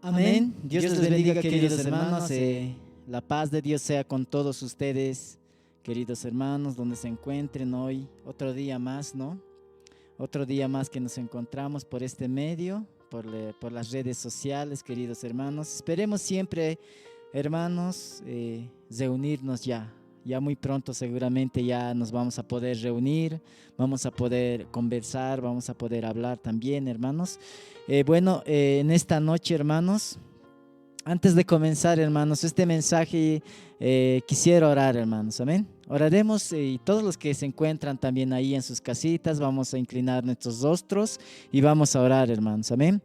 Amén. Dios les bendiga, queridos hermanos. La paz de Dios sea con todos ustedes, queridos hermanos, donde se encuentren hoy. Otro día más, ¿no? Otro día más que nos encontramos por este medio, por las redes sociales, queridos hermanos. Esperemos siempre, hermanos, reunirnos ya. Ya muy pronto seguramente ya nos vamos a poder reunir, vamos a poder conversar, vamos a poder hablar también, hermanos. En esta noche, hermanos, antes de comenzar, hermanos, este mensaje quisiera orar, hermanos, amén. Oraremos y todos los que se encuentran también ahí en sus casitas, vamos a inclinar nuestros rostros y vamos a orar, hermanos, amén.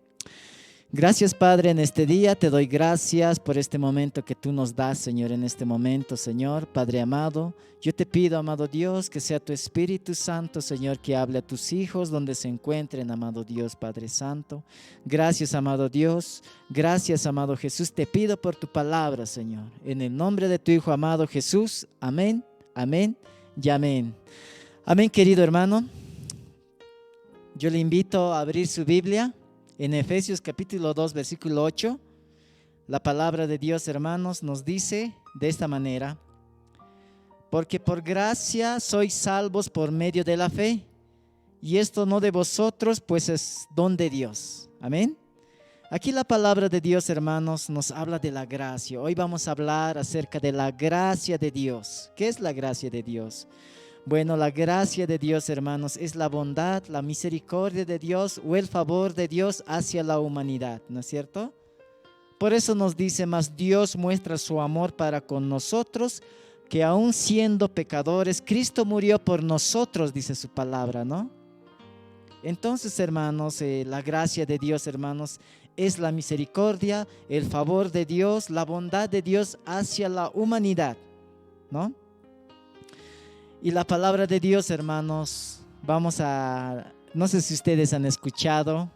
Gracias, Padre, en este día te doy gracias por este momento que tú nos das, Señor, en este momento, Señor, Padre amado. Yo te pido, amado Dios, que sea tu Espíritu Santo, Señor, que hable a tus hijos donde se encuentren, amado Dios, Padre Santo. Gracias, amado Dios. Gracias, amado Jesús. Te pido por tu palabra, Señor. En el nombre de tu Hijo amado Jesús. Amén, amén y amén. Amén, querido hermano. Yo le invito a abrir su Biblia. En Efesios capítulo 2, versículo 8, la palabra de Dios, hermanos, nos dice de esta manera: porque por gracia sois salvos por medio de la fe, y esto no de vosotros, pues es don de Dios. Amén. Aquí la palabra de Dios, hermanos, nos habla de la gracia. Hoy vamos a hablar acerca de la gracia de Dios. ¿Qué es la gracia de Dios? Bueno, la gracia de Dios, hermanos, es la bondad, la misericordia de Dios o el favor de Dios hacia la humanidad, ¿no es cierto? Por eso nos dice: mas Dios muestra su amor para con nosotros, que aun siendo pecadores, Cristo murió por nosotros, dice su palabra, ¿no? Entonces, hermanos, la gracia de Dios, hermanos, es la misericordia, el favor de Dios, la bondad de Dios hacia la humanidad, ¿no? Y la palabra de Dios, hermanos, no sé si ustedes han escuchado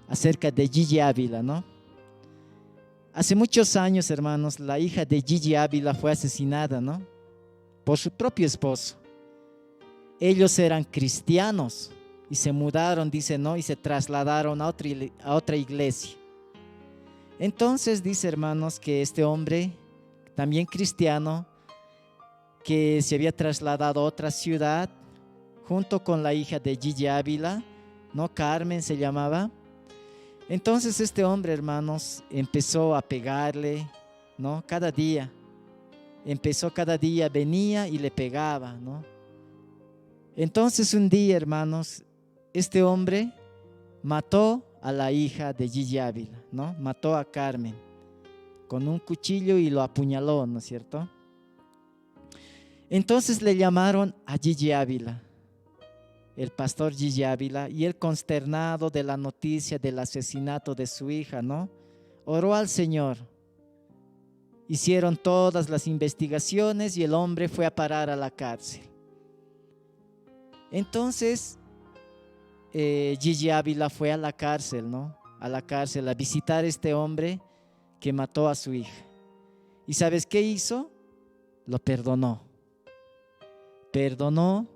acerca de Gigi Ávila, ¿no? Hace muchos años, hermanos, la hija de Gigi Ávila fue asesinada, ¿no? Por su propio esposo. Ellos eran cristianos y se mudaron, dice, ¿no? Y se trasladaron a otra iglesia. Entonces dice, hermanos, que este hombre, también cristiano, que se había trasladado a otra ciudad junto con la hija de Gigi Ávila, ¿no? Carmen se llamaba. Entonces este hombre, hermanos, empezó a pegarle, ¿no? Cada día venía y le pegaba, ¿no? Entonces un día, hermanos, este hombre mató a la hija de Gigi Ávila, ¿no? Mató a Carmen con un cuchillo y lo apuñaló, ¿no es cierto? Entonces le llamaron a Gigi Ávila, el pastor Gigi Ávila, y él, consternado de la noticia del asesinato de su hija, ¿no? Oró al Señor. Hicieron todas las investigaciones y el hombre fue a parar a la cárcel. Entonces Gigi Ávila fue a la cárcel, ¿no? A la cárcel a visitar a este hombre que mató a su hija. ¿Y sabes qué hizo? Lo perdonó. Perdonó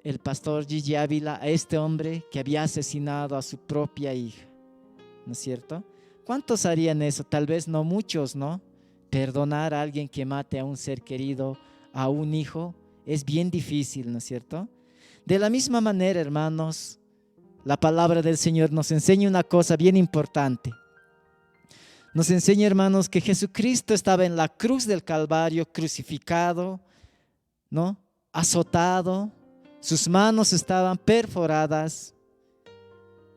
el pastor Gigi Ávila a este hombre que había asesinado a su propia hija, ¿no es cierto? ¿Cuántos harían eso? Tal vez no muchos, ¿no? Perdonar a alguien que mate a un ser querido, a un hijo, es bien difícil, ¿no es cierto? De la misma manera, hermanos, la palabra del Señor nos enseña una cosa bien importante. Nos enseña, hermanos, que Jesucristo estaba en la cruz del Calvario, crucificado, ¿no? Azotado, sus manos estaban perforadas,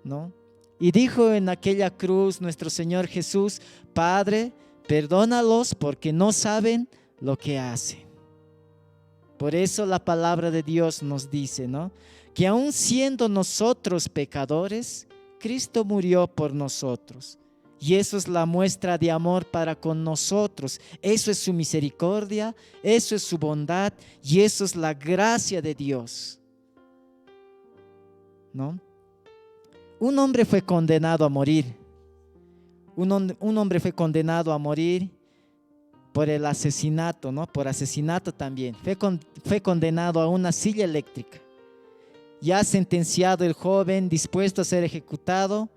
¿no? Y dijo en aquella cruz nuestro Señor Jesús: Padre, perdónalos porque no saben lo que hacen. Por eso la palabra de Dios nos dice, ¿no? Que aun siendo nosotros pecadores, Cristo murió por nosotros. Y eso es la muestra de amor para con nosotros. Eso es su misericordia, eso es su bondad y eso es la gracia de Dios, ¿no? Un hombre fue condenado a morir. Un hombre fue condenado a morir por el asesinato, ¿no? Por asesinato también. Fue condenado a una silla eléctrica. Ya sentenciado el joven, dispuesto a ser ejecutado,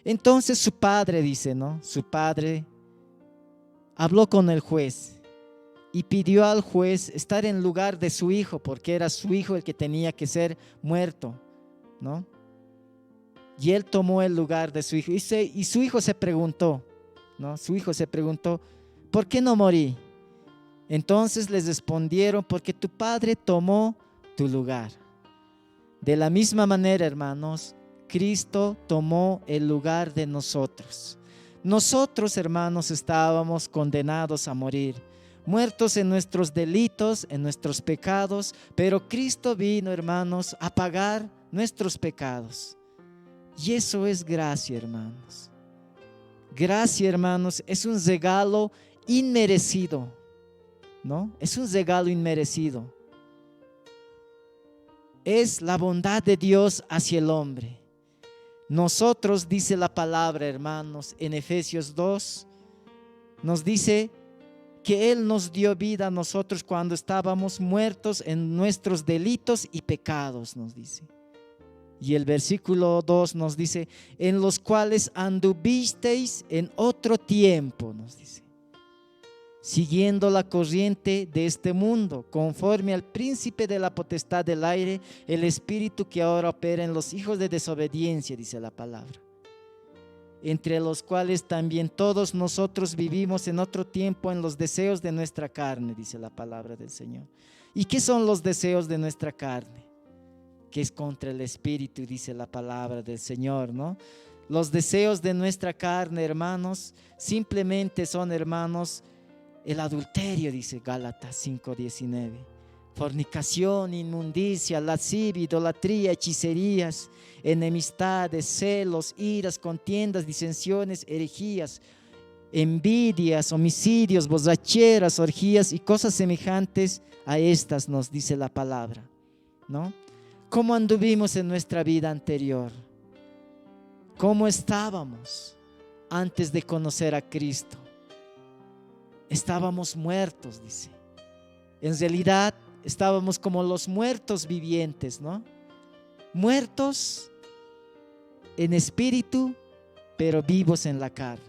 Entonces su padre, dice, ¿no? Su padre habló con el juez y pidió al juez estar en lugar de su hijo, porque era su hijo el que tenía que ser muerto, ¿no? Y él tomó el lugar de su hijo. Y su hijo se preguntó, ¿no? Su hijo se preguntó, ¿por qué no morí? Entonces les respondieron, porque tu padre tomó tu lugar. De la misma manera, hermanos, Cristo tomó el lugar de nosotros. Nosotros, hermanos, estábamos condenados a morir, muertos en nuestros delitos, en nuestros pecados, pero Cristo vino, hermanos, a pagar nuestros pecados. Y eso es gracia, hermanos. Gracia, hermanos, es un regalo inmerecido, ¿no? Es un regalo inmerecido. Es la bondad de Dios hacia el hombre. Nosotros, dice la palabra, hermanos, en Efesios 2, nos dice que Él nos dio vida a nosotros cuando estábamos muertos en nuestros delitos y pecados, nos dice. Y el versículo 2 nos dice, en los cuales anduvisteis en otro tiempo, nos dice, siguiendo la corriente de este mundo, conforme al príncipe de la potestad del aire, el espíritu que ahora opera en los hijos de desobediencia, dice la palabra, entre los cuales también todos nosotros vivimos en otro tiempo en los deseos de nuestra carne, dice la palabra del Señor. ¿Y qué son los deseos de nuestra carne? Que es contra el espíritu, dice la palabra del Señor, ¿no? Los deseos de nuestra carne, hermanos, simplemente son, hermanos, el adulterio, dice Gálatas 5:19, fornicación, inmundicia, lascivia, idolatría, hechicerías, enemistades, celos, iras, contiendas, disensiones, herejías, envidias, homicidios, borracheras, orgías y cosas semejantes a estas, nos dice la palabra, ¿no? ¿Cómo anduvimos en nuestra vida anterior? ¿Cómo estábamos antes de conocer a Cristo? Estábamos muertos, dice. En realidad estábamos como los muertos vivientes, ¿no? Muertos en espíritu, pero vivos en la carne.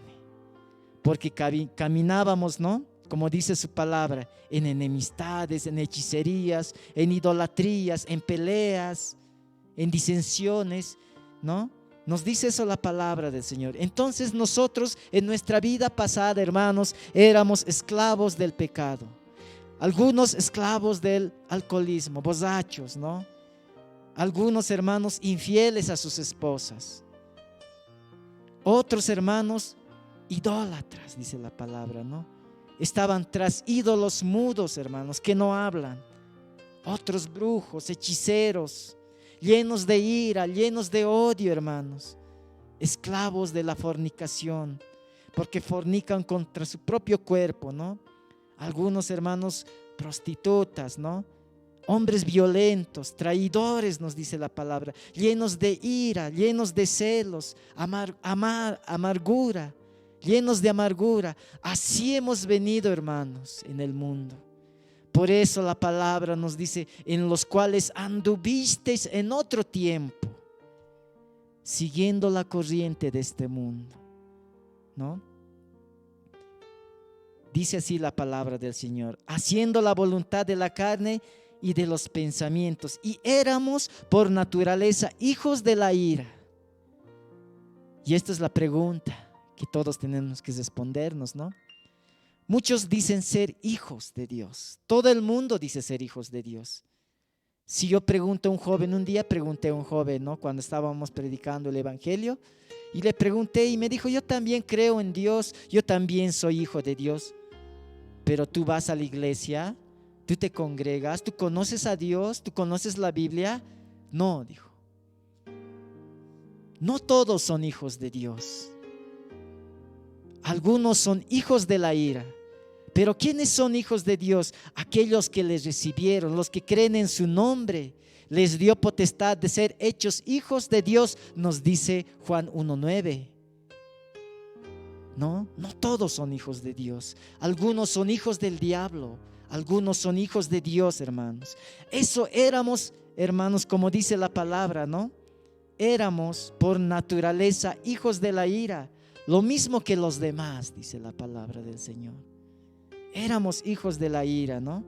Porque caminábamos, ¿no? Como dice su palabra, en enemistades, en hechicerías, en idolatrías, en peleas, en disensiones, ¿no? Nos dice eso la palabra del Señor. Entonces nosotros en nuestra vida pasada, hermanos, éramos esclavos del pecado. Algunos esclavos del alcoholismo, borrachos, ¿no? Algunos hermanos infieles a sus esposas. Otros hermanos idólatras, dice la palabra, ¿no? Estaban tras ídolos mudos, hermanos, que no hablan. Otros brujos, hechiceros, llenos de ira, llenos de odio, hermanos. Esclavos de la fornicación, porque fornican contra su propio cuerpo, ¿no? Algunos hermanos prostitutas, ¿no? Hombres violentos, traidores, nos dice la palabra, llenos de ira, llenos de celos, amargura, llenos de amargura. Así hemos venido, hermanos, en el mundo. Por eso la palabra nos dice, en los cuales anduvisteis en otro tiempo, siguiendo la corriente de este mundo, ¿no? Dice así la palabra del Señor, haciendo la voluntad de la carne y de los pensamientos, y éramos por naturaleza hijos de la ira. Y esta es la pregunta que todos tenemos que respondernos, ¿no? Muchos dicen ser hijos de Dios. Todo el mundo dice ser hijos de Dios. Si yo pregunto a un joven, un día pregunté a un joven, ¿no? Cuando estábamos predicando el evangelio, y le pregunté y me dijo, yo también creo en Dios, yo también soy hijo de Dios. Pero tú vas a la iglesia, tú te congregas, tú conoces a Dios, tú conoces la Biblia. No, dijo. No todos son hijos de Dios. Algunos son hijos de la ira. Pero ¿quiénes son hijos de Dios? Aquellos que les recibieron, los que creen en su nombre. Les dio potestad de ser hechos hijos de Dios, nos dice Juan 1:9. No todos son hijos de Dios. Algunos son hijos del diablo, algunos son hijos de Dios, hermanos. Eso éramos, hermanos, como dice la palabra, ¿no? éramos por naturaleza hijos de la ira, lo mismo que los demás, dice la palabra del Señor. Éramos hijos de la ira, ¿no?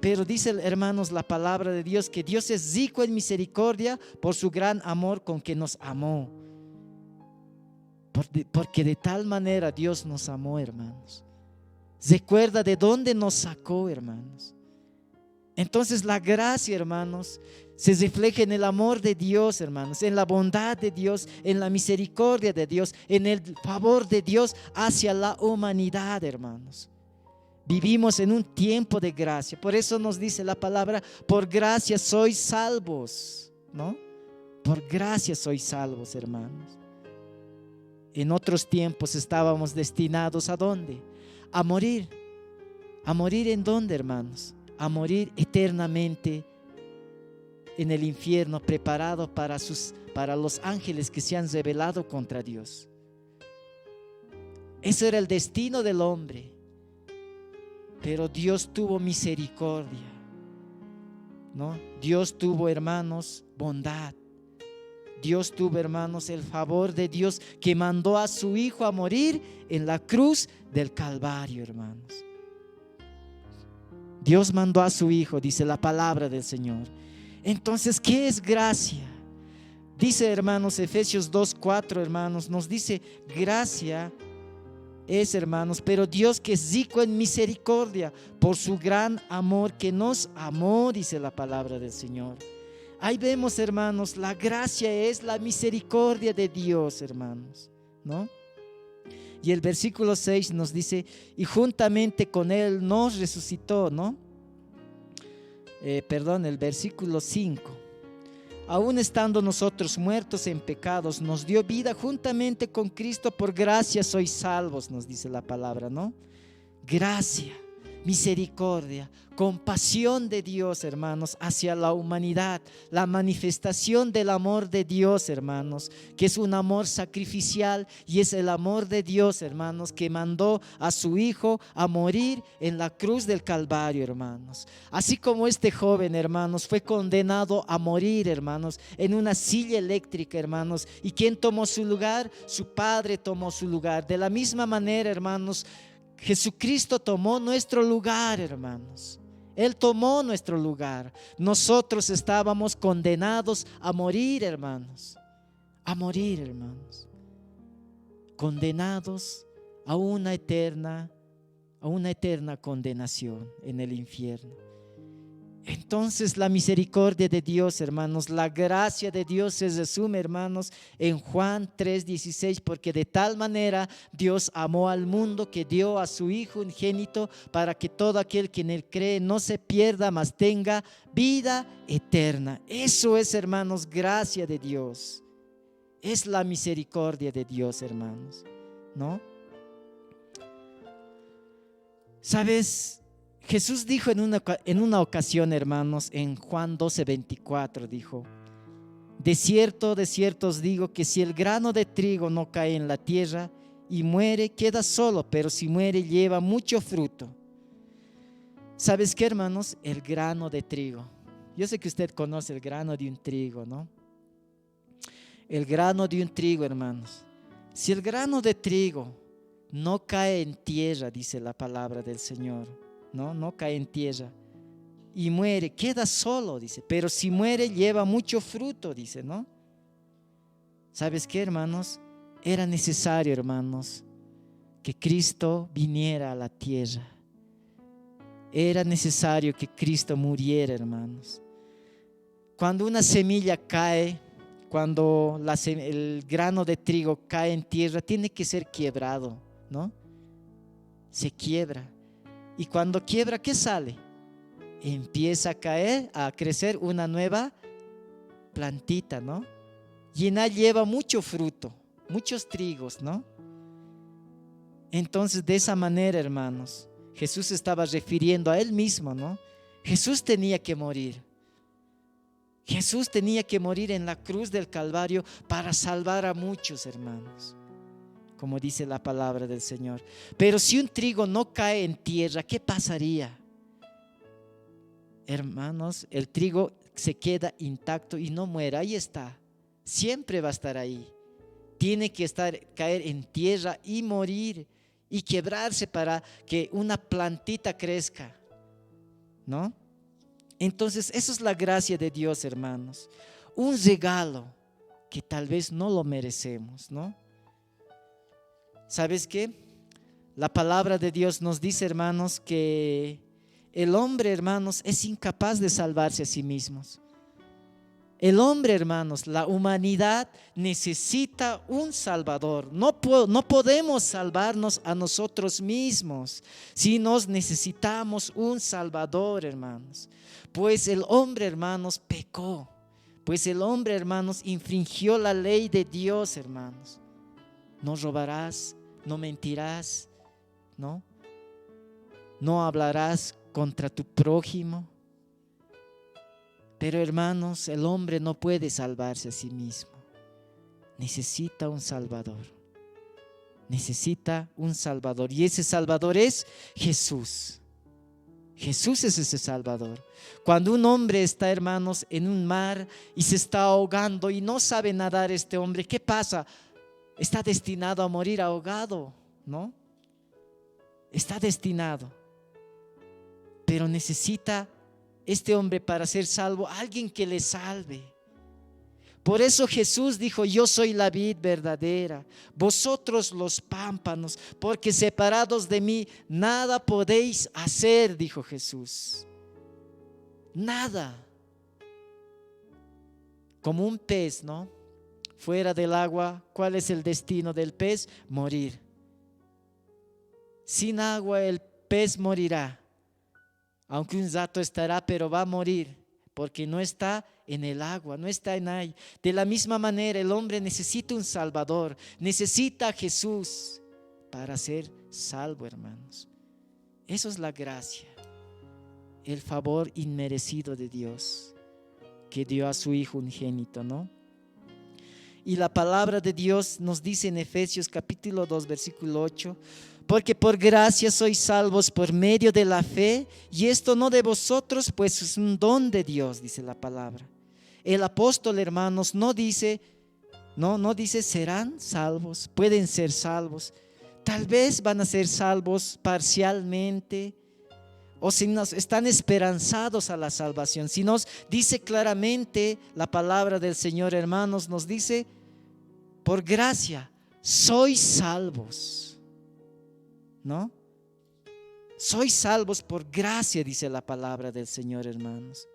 Pero dice, hermanos, la palabra de Dios que Dios es rico en misericordia por su gran amor con que nos amó. Porque de tal manera Dios nos amó, hermanos. Recuerda de dónde nos sacó, hermanos. Entonces la gracia, hermanos, se refleja en el amor de Dios, hermanos, en la bondad de Dios, en la misericordia de Dios, en el favor de Dios hacia la humanidad, hermanos. Vivimos en un tiempo de gracia. Por eso nos dice la palabra, por gracia sois salvos, ¿no? Por gracia sois salvos, hermanos. En otros tiempos estábamos destinados ¿a dónde? A morir. ¿A morir en dónde, hermanos? A morir eternamente en el infierno, preparado para los ángeles que se han rebelado contra Dios. Ese era el destino del hombre. Pero Dios tuvo misericordia, ¿no? Dios tuvo, hermanos, bondad. Dios tuvo, hermanos, el favor de Dios, que mandó a su Hijo a morir en la cruz del Calvario, hermanos. Dios mandó a su Hijo, dice la palabra del Señor. Entonces, ¿qué es gracia? Dice, hermanos, Efesios 2:4, hermanos, nos dice, gracia es, hermanos, pero Dios que es rico en misericordia por su gran amor que nos amó, dice la palabra del Señor. Ahí vemos, hermanos, la gracia es la misericordia de Dios, hermanos, ¿no? Y el versículo 6 nos dice, y juntamente con Él nos resucitó, ¿no? El versículo 5. Aún estando nosotros muertos en pecados, nos dio vida juntamente con Cristo, por gracia sois salvos, nos dice la palabra, ¿no? Gracia, misericordia, compasión de Dios, hermanos, hacia la humanidad, la manifestación del amor de Dios, hermanos, que es un amor sacrificial, y es el amor de Dios, hermanos, que mandó a su Hijo a morir en la cruz del Calvario, hermanos. Así como este joven, hermanos, fue condenado a morir, hermanos, en una silla eléctrica, hermanos, y ¿quién tomó su lugar? Su Padre tomó su lugar. De la misma manera, hermanos, Jesucristo tomó nuestro lugar, hermanos. Él tomó nuestro lugar. Nosotros estábamos condenados a morir, hermanos. A morir, hermanos. Condenados a una eterna condenación en el infierno. Entonces la misericordia de Dios, hermanos, la gracia de Dios se resume, hermanos, en Juan 3:16, porque de tal manera Dios amó al mundo que dio a su Hijo unigénito, para que todo aquel que en Él cree no se pierda, mas tenga vida eterna. Eso es, hermanos, gracia de Dios. Es la misericordia de Dios, hermanos, ¿no? ¿Sabes? Jesús dijo en una ocasión, hermanos, en Juan 12:24, dijo: de cierto os digo que si el grano de trigo no cae en la tierra y muere, queda solo, pero si muere, lleva mucho fruto. ¿Sabes qué, hermanos? El grano de trigo. Yo sé que usted conoce el grano de un trigo, ¿no? El grano de un trigo, hermanos. Si el grano de trigo no cae en tierra, dice la palabra del Señor, no cae en tierra y muere, queda solo, dice, pero si muere lleva mucho fruto, dice, ¿no? ¿Sabes qué, hermanos? Era necesario, hermanos, que Cristo viniera a la tierra. Era necesario que Cristo muriera, hermanos. Cuando una semilla cae, cuando el grano de trigo cae en tierra, tiene que ser quebrado, ¿no? Se quiebra. Y cuando quiebra, ¿qué sale? Empieza a caer, a crecer una nueva plantita, ¿no? Y en ella lleva mucho fruto, muchos trigos, ¿no? Entonces, de esa manera, hermanos, Jesús estaba refiriendo a Él mismo, ¿no? Jesús tenía que morir. Jesús tenía que morir en la cruz del Calvario para salvar a muchos, hermanos, como dice la palabra del Señor. Pero si un trigo no cae en tierra, ¿qué pasaría? Hermanos, el trigo se queda intacto y no muere, ahí está, siempre va a estar ahí. Tiene que caer en tierra y morir y quebrarse para que una plantita crezca, ¿no? Entonces, eso es la gracia de Dios, hermanos. Un regalo que tal vez no lo merecemos, ¿no? ¿Sabes qué? La palabra de Dios nos dice, hermanos, que el hombre, hermanos, es incapaz de salvarse a sí mismos. El hombre, hermanos, la humanidad necesita un Salvador. No podemos salvarnos a nosotros mismos, sino necesitamos un Salvador, hermanos. Pues el hombre, hermanos, pecó. Pues el hombre, hermanos, infringió la ley de Dios, hermanos. No robarás, no mentirás, ¿no? No hablarás contra tu prójimo. Pero, hermanos, el hombre no puede salvarse a sí mismo. Necesita un Salvador. Necesita un Salvador. Y ese Salvador es Jesús. Jesús es ese Salvador. Cuando un hombre está, hermanos, en un mar y se está ahogando y no sabe nadar este hombre, ¿qué pasa? Está destinado a morir ahogado, ¿no? Está destinado. Pero necesita este hombre, para ser salvo, alguien que le salve. Por eso Jesús dijo: yo soy la vid verdadera, vosotros los pámpanos, porque separados de mí nada podéis hacer, dijo Jesús. Nada. Como un pez, ¿no? Fuera del agua, ¿cuál es el destino del pez? Morir. Sin agua el pez morirá. Aunque un rato estará, pero va a morir, porque no está en el agua, no está en ahí. De la misma manera, el hombre necesita un Salvador, necesita a Jesús para ser salvo, hermanos. Eso es la gracia, el favor inmerecido de Dios, que dio a su Hijo unigénito, ¿no? Y la palabra de Dios nos dice en Efesios capítulo 2, versículo 8: porque por gracia sois salvos por medio de la fe, y esto no de vosotros, pues es un don de Dios, dice la palabra. El apóstol, hermanos, no dice serán salvos, pueden ser salvos. Tal vez van a ser salvos parcialmente, o si nos están esperanzados a la salvación. Si nos dice claramente la palabra del Señor, hermanos, nos dice: por gracia sois salvos. ¿No? Sois salvos por gracia, dice la palabra del Señor, hermanos.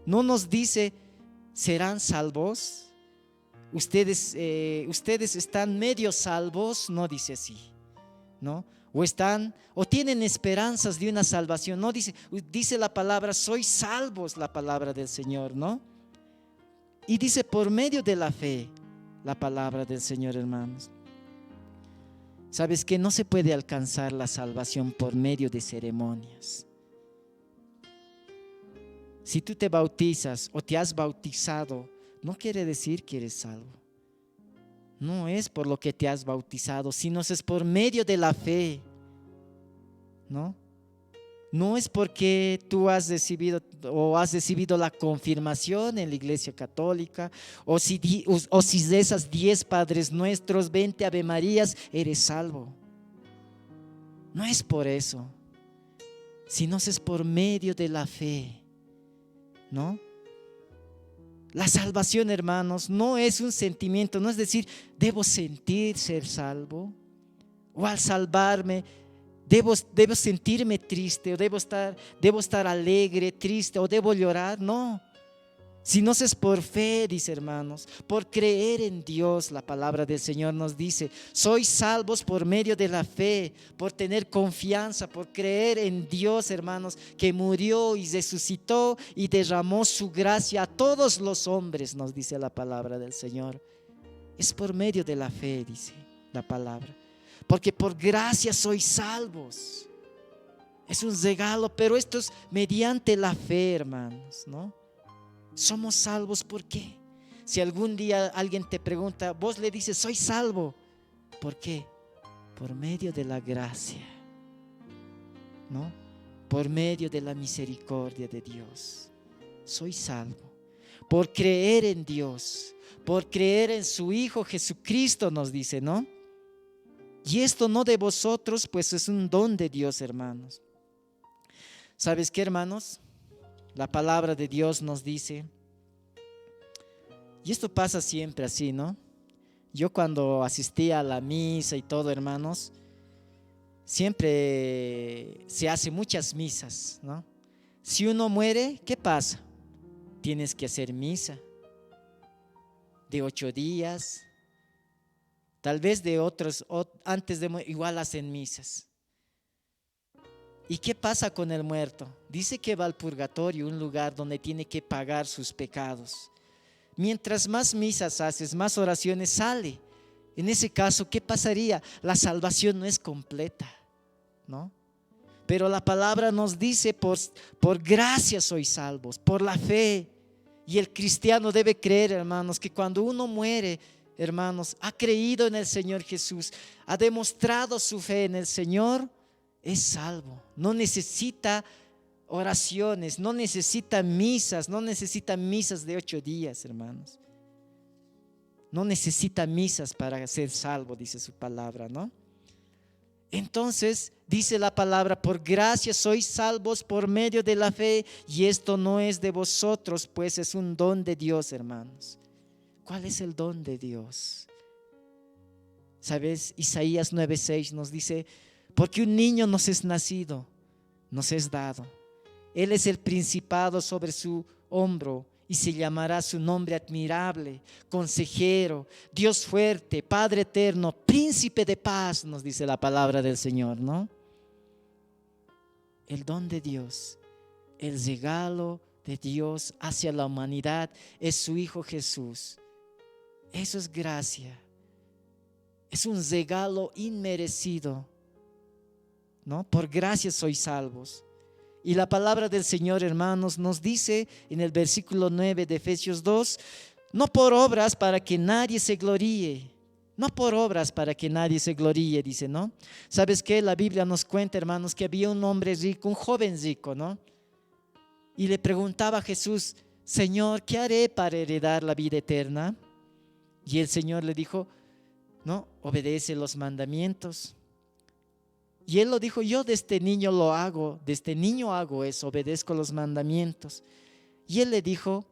No nos dice serán salvos. Ustedes están medio salvos, no dice así, ¿no? O tienen esperanzas de una salvación, no dice la palabra sois salvos, la palabra del Señor, ¿no? Y dice por medio de la fe, la palabra del Señor, hermanos. ¿Sabes que no se puede alcanzar la salvación por medio de ceremonias? Si tú te bautizas o te has bautizado, no quiere decir que eres salvo. No es por lo que te has bautizado, sino es por medio de la fe, ¿no? No es porque tú has recibido la confirmación en la Iglesia Católica, o si de esas 10 Padres Nuestros, 20 Ave Marías, eres salvo. No es por eso, sino es por medio de la fe, ¿no? La salvación, hermanos, no es un sentimiento, no es decir, debo sentir ser salvo, o al salvarme debo sentirme triste, o debo estar alegre, triste, o debo llorar. No, si no es por fe, dice, hermanos, por creer en Dios. La palabra del Señor nos dice: sois salvos por medio de la fe, por tener confianza, por creer en Dios, hermanos, que murió y resucitó y derramó su gracia a todos los hombres, nos dice la palabra del Señor. Es por medio de la fe, dice la palabra. Porque por gracia sois salvos. Es un regalo, pero esto es mediante la fe, hermanos, ¿no? Somos salvos, ¿por qué? Si algún día alguien te pregunta, vos le dices: soy salvo. ¿Por qué? Por medio de la gracia, ¿no? Por medio de la misericordia de Dios. Soy salvo. por creer en Dios, por creer en su Hijo Jesucristo, nos dice, ¿no? Y esto no de vosotros, pues es un don de Dios, hermanos. ¿Sabes qué, hermanos? La palabra de Dios nos dice, y esto pasa siempre así, ¿no? Yo cuando asistía a la misa y todo, hermanos, siempre se hace muchas misas, ¿no? Si uno muere, ¿qué pasa? Tienes que hacer misa de 8 días, tal vez de otros, antes de morir, igual hacen misas. ¿Y qué pasa con el muerto? Dice que va al purgatorio, un lugar donde tiene que pagar sus pecados. Mientras más misas haces, más oraciones sale. En ese caso, ¿qué pasaría? La salvación no es completa, ¿no? Pero la palabra nos dice, por gracia sois salvos, por la fe. Y el cristiano debe creer, hermanos, que cuando uno muere, hermanos, ha creído en el Señor Jesús, ha demostrado su fe en el Señor, es salvo. No necesita oraciones, no necesita misas, no necesita misas de 8 días, hermanos. No necesita misas para ser salvo, dice su palabra, ¿no? Entonces, dice la palabra, por gracia sois salvos por medio de la fe, y esto no es de vosotros, pues es un don de Dios, hermanos. ¿Cuál es el don de Dios? ¿Sabes? Isaías 9:6 nos dice, porque un niño nos es nacido, nos es dado. Él es el principado sobre su hombro y se llamará su nombre admirable, consejero, Dios fuerte, Padre eterno, príncipe de paz, nos dice la palabra del Señor, ¿no? El don de Dios, el regalo de Dios hacia la humanidad es su Hijo Jesús. Eso es gracia. Es un regalo inmerecido, ¿no? Por gracia sois salvos. Y la palabra del Señor, hermanos, nos dice en el versículo 9 de Efesios 2, no por obras para que nadie se gloríe. No por obras para que nadie se gloríe, dice, ¿no? ¿Sabes qué? La Biblia nos cuenta, hermanos, que había un hombre rico, un joven rico, ¿no? Y le preguntaba a Jesús, Señor, ¿qué haré para heredar la vida eterna? Y el Señor le dijo, no, obedece los mandamientos. Y él lo dijo, yo desde niño lo hago, desde niño hago eso, obedezco los mandamientos. Y él le dijo,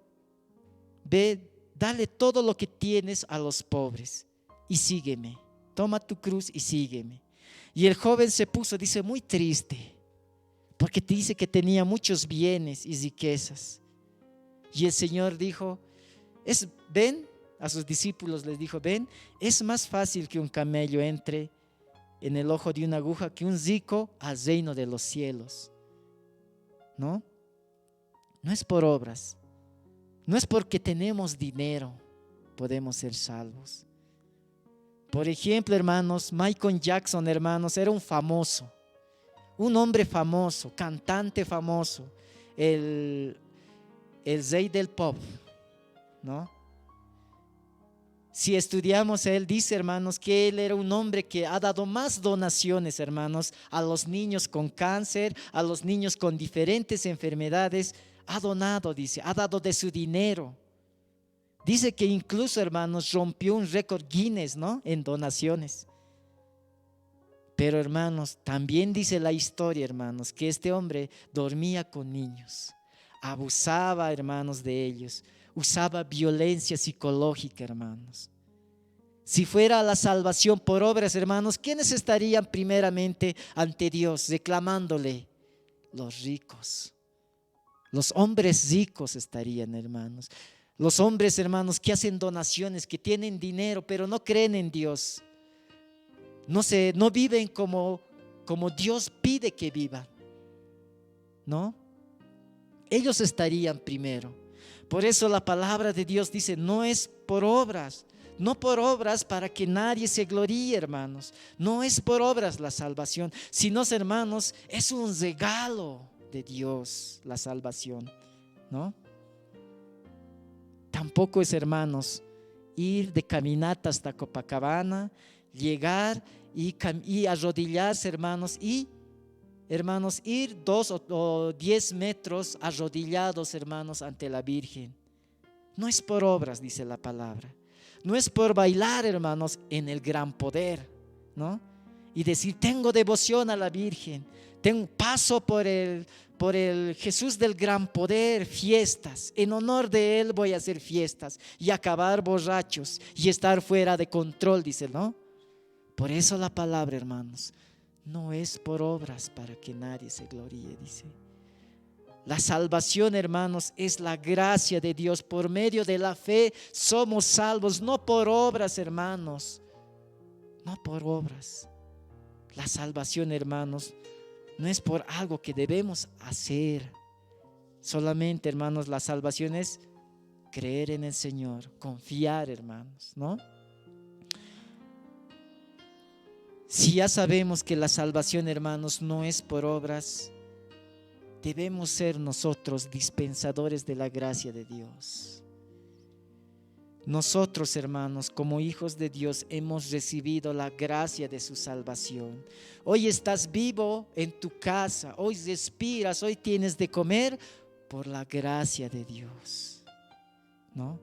ve, dale todo lo que tienes a los pobres y sígueme, toma tu cruz y sígueme. Y el joven se puso, dice, muy triste, porque te dice que tenía muchos bienes y riquezas. Y el Señor dijo, ven, a sus discípulos les dijo, ven, es más fácil que un camello entre en el ojo de una aguja que un rico al reino de los cielos. ¿No? No es por obras, no es porque tenemos dinero, podemos ser salvos. Por ejemplo, hermanos, Michael Jackson, hermanos, era un famoso, un hombre famoso, cantante famoso, el rey del pop, ¿no? Si estudiamos, él dice, hermanos, que él era un hombre que ha dado más donaciones, hermanos, a los niños con cáncer, a los niños con diferentes enfermedades. Ha donado, dice, ha dado de su dinero. Dice que incluso, hermanos, rompió un récord Guinness, ¿no? En donaciones. Pero, hermanos, también dice la historia, hermanos, que este hombre dormía con niños, abusaba, hermanos, de ellos. Usaba violencia psicológica, hermanos. Si fuera la salvación por obras, hermanos, ¿quiénes estarían primeramente ante Dios reclamándole? Los ricos. Los hombres ricos estarían, hermanos. Los hombres, hermanos, que hacen donaciones, que tienen dinero, pero no creen en Dios. No viven como Dios pide que vivan, ¿no? Ellos estarían primero. Por eso la palabra de Dios dice, no es por obras, no por obras para que nadie se gloríe, hermanos. No es por obras la salvación, sino, hermanos, es un regalo de Dios la salvación, ¿no? Tampoco es, hermanos, ir de caminata hasta Copacabana, llegar y arrodillarse, hermanos, ir 2 o 10 metros arrodillados, hermanos, ante la Virgen. No es por obras, dice la palabra. No es por bailar, hermanos, en el gran poder, ¿no? Y decir, tengo devoción a la Virgen, paso por el Jesús del gran poder, fiestas. En honor de Él voy a hacer fiestas y acabar borrachos y estar fuera de control, dice, ¿no? Por eso la palabra, hermanos, no es por obras para que nadie se gloríe, dice. La salvación, hermanos, es la gracia de Dios. Por medio de la fe somos salvos, no por obras, hermanos, no por obras. La salvación, hermanos, no es por algo que debemos hacer. Solamente, hermanos, la salvación es creer en el Señor, confiar, hermanos, ¿no? Si ya sabemos que la salvación, hermanos, no es por obras, debemos ser nosotros dispensadores de la gracia de Dios. Nosotros, hermanos, como hijos de Dios, hemos recibido la gracia de su salvación. Hoy estás vivo en tu casa, hoy respiras, hoy tienes de comer por la gracia de Dios, ¿no?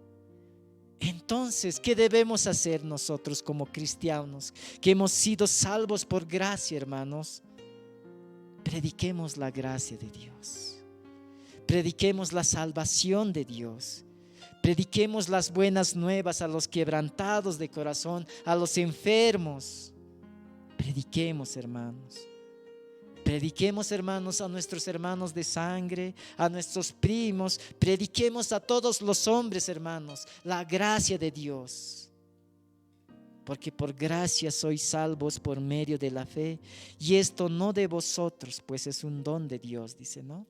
Entonces, ¿qué debemos hacer nosotros como cristianos que hemos sido salvos por gracia, hermanos? Prediquemos la gracia de Dios. Prediquemos la salvación de Dios. Prediquemos las buenas nuevas a los quebrantados de corazón, a los enfermos. Prediquemos, hermanos. Prediquemos, hermanos, a nuestros hermanos de sangre, a nuestros primos. Prediquemos a todos los hombres, hermanos, la gracia de Dios. Porque por gracia sois salvos por medio de la fe. Y esto no de vosotros, pues es un don de Dios, dice, ¿no?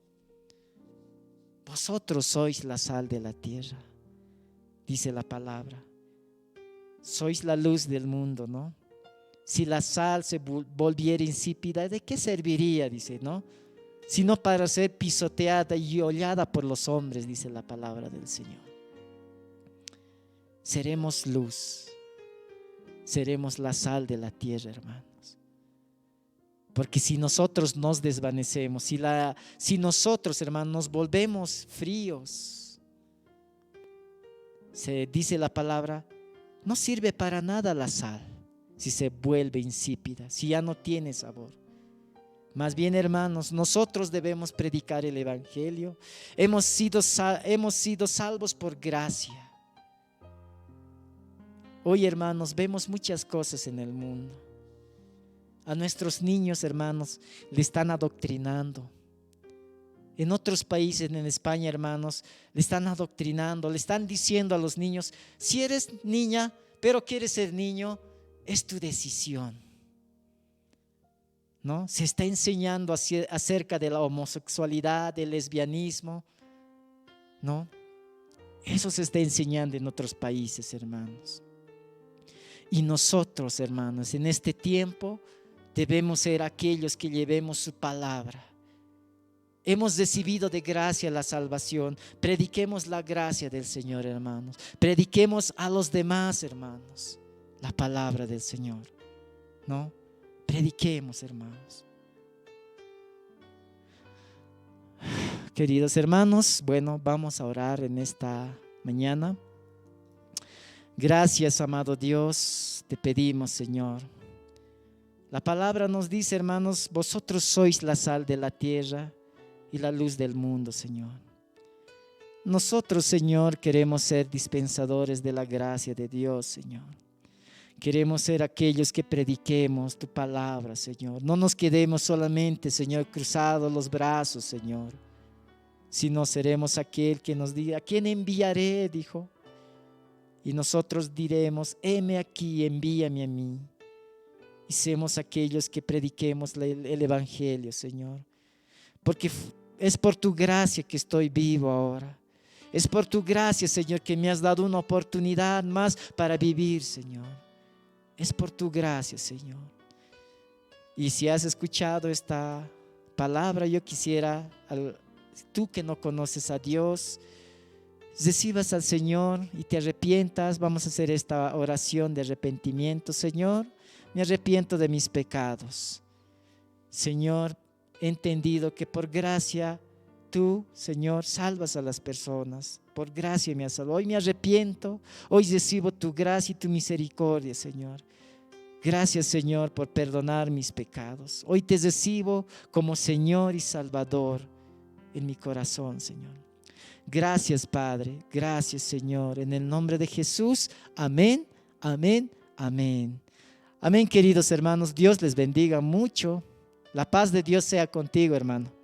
Vosotros sois la sal de la tierra, dice la palabra. Sois la luz del mundo, ¿no? Si la sal se volviera insípida, ¿de qué serviría? Dice, ¿no? Sino para ser pisoteada y hollada por los hombres, dice la palabra del Señor. Seremos luz, seremos la sal de la tierra, hermanos. Porque si nosotros nos desvanecemos, si nosotros, hermanos, nos volvemos fríos, se dice la palabra, no sirve para nada la sal. Si se vuelve insípida, si ya no tiene sabor. Más bien, hermanos, nosotros debemos predicar el evangelio. Hemos sido salvos por gracia. Hoy, hermanos, vemos muchas cosas en el mundo. A nuestros niños, hermanos, le están adoctrinando. En otros países, en España, hermanos, le están adoctrinando, le están diciendo a los niños, si eres niña, pero quieres ser niño, es tu decisión, ¿no? Se está enseñando acerca de la homosexualidad, del lesbianismo, ¿no? Eso se está enseñando en otros países, hermanos. Y nosotros, hermanos, en este tiempo debemos ser aquellos que llevemos su palabra. Hemos recibido de gracia la salvación. Prediquemos la gracia del Señor, hermanos. Prediquemos a los demás, hermanos, la palabra del Señor, ¿no? Prediquemos, hermanos. Queridos hermanos, bueno, vamos a orar en esta mañana. Gracias, amado Dios, te pedimos, Señor. La palabra nos dice, hermanos, vosotros sois la sal de la tierra y la luz del mundo, Señor. Nosotros, Señor, queremos ser dispensadores de la gracia de Dios, Señor. Queremos ser aquellos que prediquemos tu palabra, Señor. No nos quedemos solamente, Señor, cruzados los brazos, Señor, sino seremos aquel que nos diga, ¿a quién enviaré? Dijo. Y nosotros diremos, heme aquí, envíame a mí. Y seamos aquellos que prediquemos el evangelio, Señor. Porque es por tu gracia que estoy vivo ahora. Es por tu gracia, Señor, que me has dado una oportunidad más para vivir, Señor. Es por tu gracia, Señor. Y si has escuchado esta palabra, yo quisiera, tú que no conoces a Dios, recibas al Señor y te arrepientas. Vamos a hacer esta oración de arrepentimiento. Señor, me arrepiento de mis pecados. Señor, he entendido que por gracia tú, Señor, salvas a las personas. Por gracia me has salvado. Hoy me arrepiento, hoy recibo tu gracia y tu misericordia, Señor. Gracias, Señor, por perdonar mis pecados. Hoy te recibo como Señor y Salvador en mi corazón, Señor. Gracias, Padre. Gracias, Señor. En el nombre de Jesús. Amén, amén, amén. Amén, queridos hermanos. Dios les bendiga mucho. La paz de Dios sea contigo, hermano.